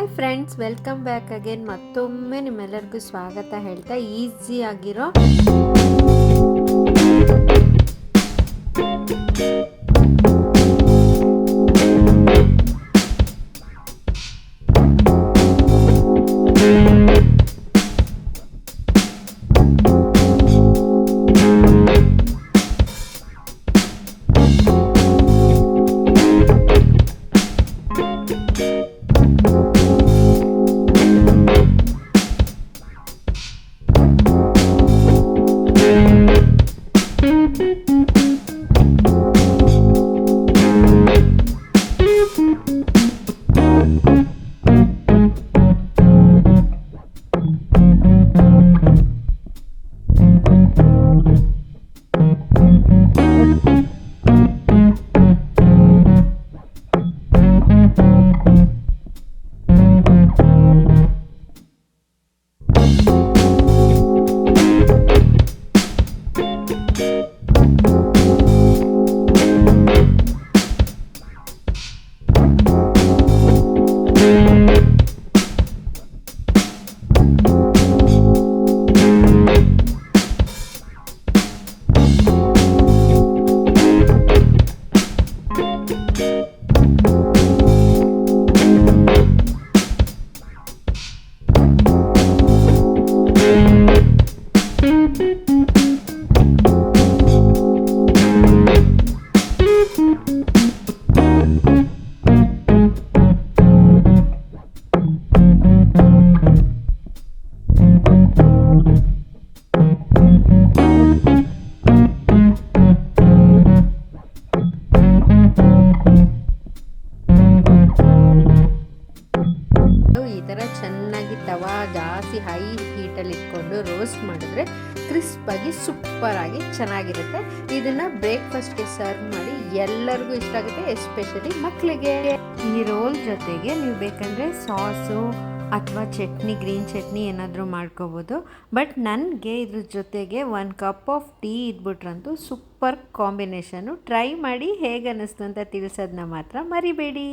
Hi friends, welcome back again. ಮತ್ತೊಮ್ಮೆ ನಿಮ್ಮೆಲ್ಲರಿಗೂ ಸ್ವಾಗತ ಹೇಳ್ತಾ ಈಸಿ ಆಗಿರೋ ಚೆನ್ನಾಗಿ ತವಾ ಜಾಸ್ತಿ ಹೈ ಹೀಟಲ್ಲಿ ಇಟ್ಕೊಂಡು ರೋಸ್ಟ್ ಮಾಡಿದ್ರೆ ಕ್ರಿಸ್ಪಾಗಿ ಸೂಪರಾಗಿ ಚೆನ್ನಾಗಿರುತ್ತೆ. ಇದನ್ನು ಬ್ರೇಕ್ಫಾಸ್ಟ್ಗೆ ಸರ್ವ್ ಮಾಡಿ ಎಲ್ಲರಿಗೂ ಇಷ್ಟ ಆಗುತ್ತೆ, ಎಸ್ಪೆಷಲಿ ಮಕ್ಕಳಿಗೆ. ಈ ರೋಲ್ ಜೊತೆಗೆ ನೀವು ಬೇಕಂದರೆ ಸಾಸು ಅಥವಾ ಚಟ್ನಿ, ಗ್ರೀನ್ ಚಟ್ನಿ ಏನಾದರೂ ಮಾಡ್ಕೋಬೋದು. ಬಟ್ ನನಗೆ ಇದ್ರ ಜೊತೆಗೆ 1 ಕಪ್ ಆಫ್ ಟೀ ಇದ್ಬಿಟ್ರಂತೂ ಸೂಪರ್ ಕಾಂಬಿನೇಷನ್ನು. ಟ್ರೈ ಮಾಡಿ ಹೇಗೆ ಅನ್ನಿಸ್ತು ಅಂತ ತಿಳಿಸೋದನ್ನ ಮಾತ್ರ ಮರಿಬೇಡಿ.